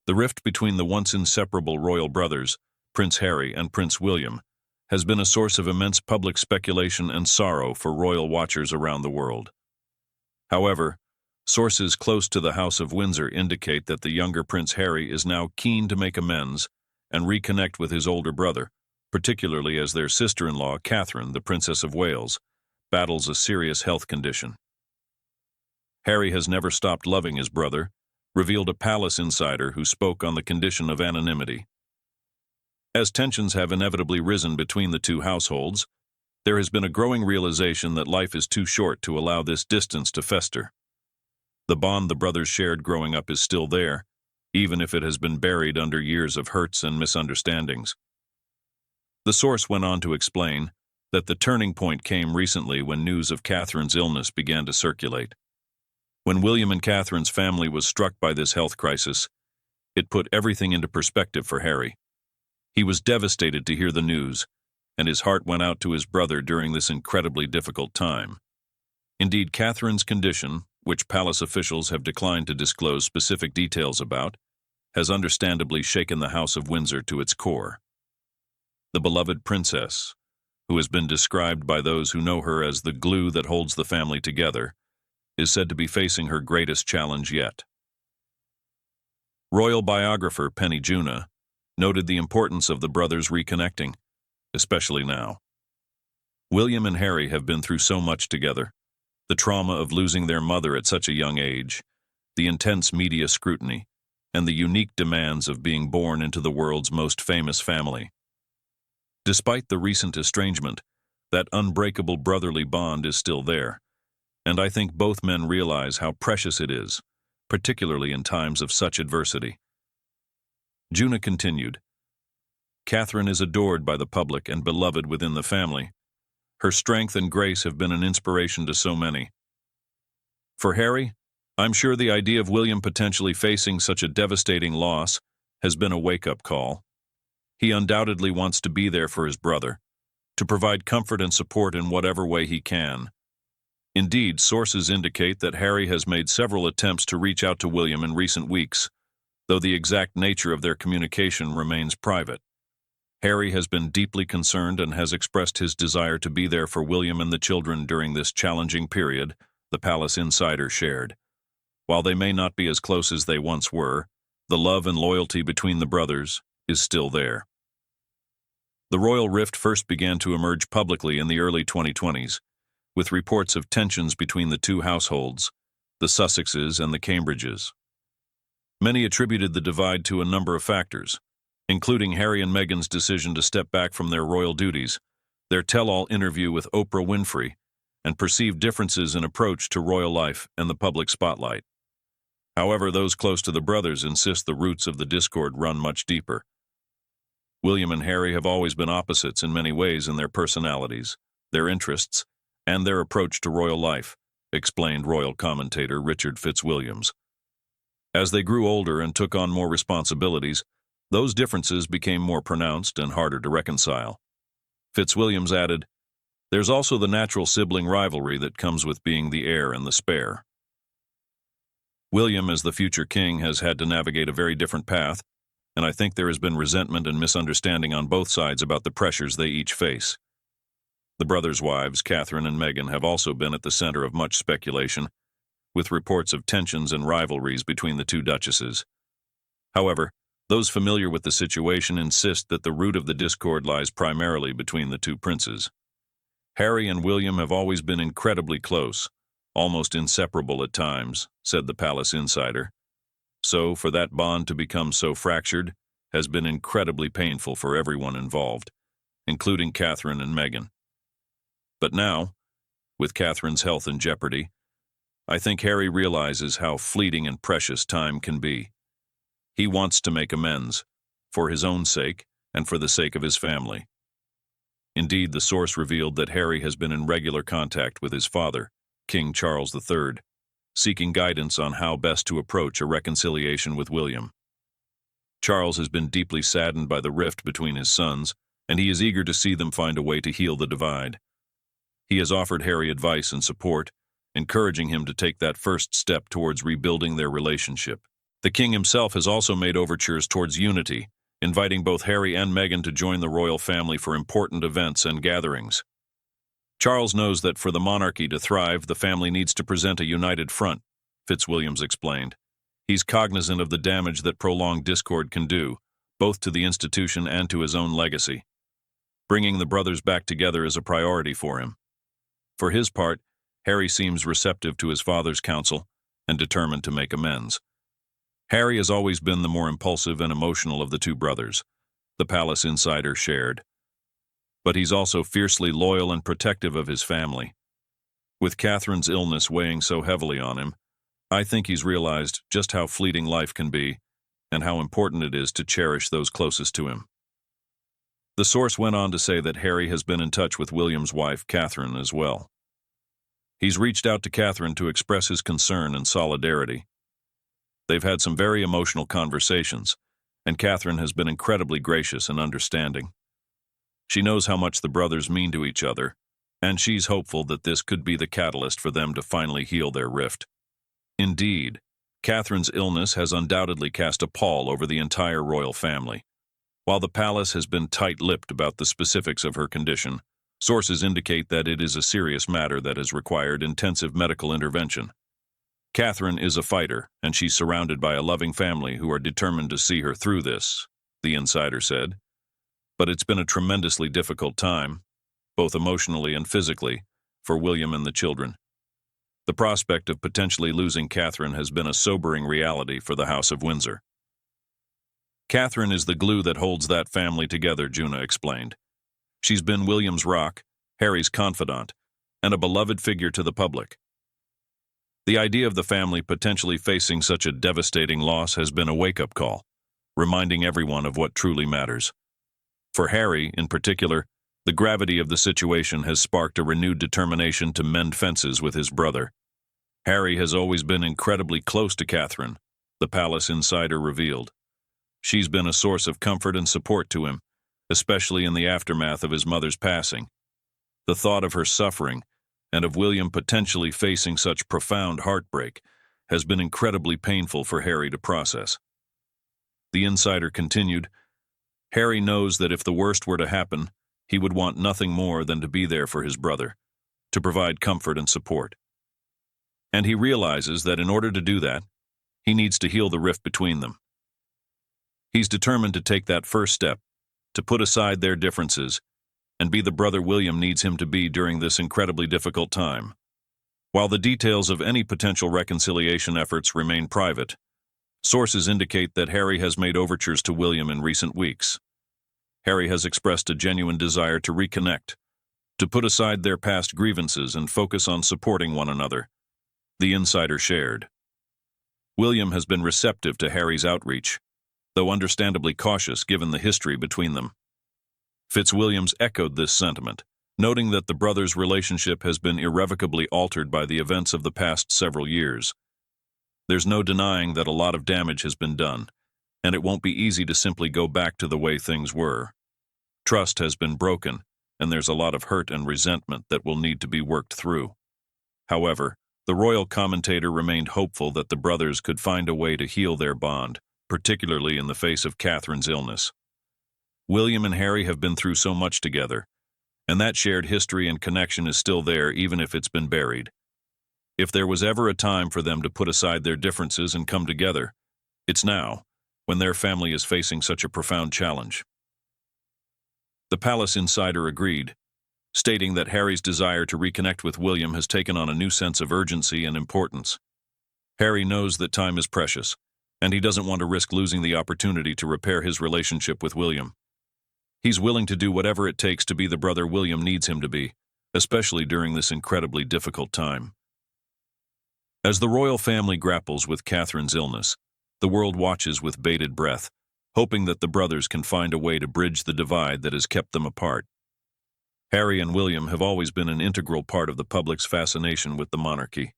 The rift between the once inseparable royal brothers, Prince Harry and Prince William, has been a source of immense public speculation and sorrow for royal watchers around the world. However, sources close to the House of Windsor indicate that the younger Prince Harry is now keen to make amends and reconnect with his older brother, particularly as their sister-in-law, Catherine, the Princess of Wales, battles a serious health condition. Harry has never stopped loving his brother, revealed a palace insider who spoke on the condition of anonymity. As tensions have inevitably risen between the two households, there has been a growing realization that life is too short to allow this distance to fester. The bond the brothers shared growing up is still there, even if it has been buried under years of hurts and misunderstandings. The source went on to explain that the turning point came recently when news of Catherine's illness began to circulate. When William and Catherine's family was struck by this health crisis, it put everything into perspective for Harry. He was devastated to hear the news, and his heart went out to his brother during this incredibly difficult time. Indeed, Catherine's condition, which palace officials have declined to disclose specific details about, has understandably shaken the House of Windsor to its core. The beloved princess, who has been described by those who know her as the glue that holds the family together, is said to be facing her greatest challenge yet. Royal biographer Penny Junor noted the importance of the brothers reconnecting, especially now. William and Harry have been through so much together: the trauma of losing their mother at such a young age, the intense media scrutiny, and the unique demands of being born into the world's most famous family. Despite the recent estrangement, that unbreakable brotherly bond is still there, and I think both men realize how precious it is, particularly in times of such adversity. Junor continued, "Catherine is adored by the public and beloved within the family. Her strength and grace have been an inspiration to so many. For Harry, I'm sure the idea of William potentially facing such a devastating loss has been a wake-up call. He undoubtedly wants to be there for his brother, to provide comfort and support in whatever way he can. Indeed, sources indicate that Harry has made several attempts to reach out to William in recent weeks, though the exact nature of their communication remains private. Harry has been deeply concerned and has expressed his desire to be there for William and the children during this challenging period, the palace insider shared. While they may not be as close as they once were, the love and loyalty between the brothers is still there." The royal rift first began to emerge publicly in the early 2020s, with reports of tensions between the two households, the Sussexes and the Cambridges. Many attributed the divide to a number of factors, including Harry and Meghan's decision to step back from their royal duties, their tell-all interview with Oprah Winfrey, and perceived differences in approach to royal life and the public spotlight. However, those close to the brothers insist the roots of the discord run much deeper. William and Harry have always been opposites in many ways in their personalities, their interests, and their approach to royal life, explained royal commentator Richard Fitzwilliams. As they grew older and took on more responsibilities, those differences became more pronounced and harder to reconcile. Fitzwilliams added, "There's also the natural sibling rivalry that comes with being the heir and the spare." William, as the future king, has had to navigate a very different path, and I think there has been resentment and misunderstanding on both sides about the pressures they each face. The brothers' wives, Catherine and Meghan, have also been at the center of much speculation, with reports of tensions and rivalries between the two duchesses. However, those familiar with the situation insist that the root of the discord lies primarily between the two princes. Harry and William have always been incredibly close, almost inseparable at times, said the palace insider. So, for that bond to become so fractured has been incredibly painful for everyone involved, including Catherine and Meghan. But now, with Catherine's health in jeopardy, I think Harry realizes how fleeting and precious time can be. He wants to make amends, for his own sake and for the sake of his family. Indeed, the source revealed that Harry has been in regular contact with his father, King Charles III, seeking guidance on how best to approach a reconciliation with William. Charles has been deeply saddened by the rift between his sons, and he is eager to see them find a way to heal the divide. He has offered Harry advice and support, encouraging him to take that first step towards rebuilding their relationship. The king himself has also made overtures towards unity, inviting both Harry and Meghan to join the royal family for important events and gatherings. Charles knows that for the monarchy to thrive, the family needs to present a united front, Fitzwilliams explained. He's cognizant of the damage that prolonged discord can do, both to the institution and to his own legacy. Bringing the brothers back together is a priority for him. For his part, Harry seems receptive to his father's counsel and determined to make amends. Harry has always been the more impulsive and emotional of the two brothers, the palace insider shared. But he's also fiercely loyal and protective of his family. With Catherine's illness weighing so heavily on him, I think he's realized just how fleeting life can be and how important it is to cherish those closest to him. The source went on to say that Harry has been in touch with William's wife, Catherine, as well. He's reached out to Catherine to express his concern and solidarity. They've had some very emotional conversations, and Catherine has been incredibly gracious and understanding. She knows how much the brothers mean to each other, and she's hopeful that this could be the catalyst for them to finally heal their rift. Indeed, Catherine's illness has undoubtedly cast a pall over the entire royal family. While the palace has been tight-lipped about the specifics of her condition, sources indicate that it is a serious matter that has required intensive medical intervention. Catherine is a fighter, and she's surrounded by a loving family who are determined to see her through this, the insider said. But it's been a tremendously difficult time, both emotionally and physically, for William and the children. The prospect of potentially losing Catherine has been a sobering reality for the House of Windsor. Catherine is the glue that holds that family together, Juna explained. She's been William's rock, Harry's confidant, and a beloved figure to the public. The idea of the family potentially facing such a devastating loss has been a wake-up call, reminding everyone of what truly matters. For Harry, in particular, the gravity of the situation has sparked a renewed determination to mend fences with his brother. Harry has always been incredibly close to Catherine, the palace insider revealed. She's been a source of comfort and support to him, especially in the aftermath of his mother's passing. The thought of her suffering, and of William potentially facing such profound heartbreak, has been incredibly painful for Harry to process. The insider continued, Harry knows that if the worst were to happen, he would want nothing more than to be there for his brother, to provide comfort and support. And he realizes that in order to do that, he needs to heal the rift between them. He's determined to take that first step, to put aside their differences, and be the brother William needs him to be during this incredibly difficult time. While the details of any potential reconciliation efforts remain private, sources indicate that Harry has made overtures to William in recent weeks. Harry has expressed a genuine desire to reconnect, to put aside their past grievances and focus on supporting one another, the insider shared. William has been receptive to Harry's outreach, though understandably cautious given the history between them. Fitzwilliams echoed this sentiment, noting that the brothers' relationship has been irrevocably altered by the events of the past several years. There's no denying that a lot of damage has been done, and it won't be easy to simply go back to the way things were. Trust has been broken, and there's a lot of hurt and resentment that will need to be worked through. However, the royal commentator remained hopeful that the brothers could find a way to heal their bond, particularly in the face of Catherine's illness. William and Harry have been through so much together, and that shared history and connection is still there even if it's been buried. If there was ever a time for them to put aside their differences and come together, it's now, when their family is facing such a profound challenge. The palace insider agreed, stating that Harry's desire to reconnect with William has taken on a new sense of urgency and importance. Harry knows that time is precious, and he doesn't want to risk losing the opportunity to repair his relationship with William. He's willing to do whatever it takes to be the brother William needs him to be, especially during this incredibly difficult time. As the royal family grapples with Catherine's illness, the world watches with bated breath, hoping that the brothers can find a way to bridge the divide that has kept them apart. Harry and William have always been an integral part of the public's fascination with the monarchy.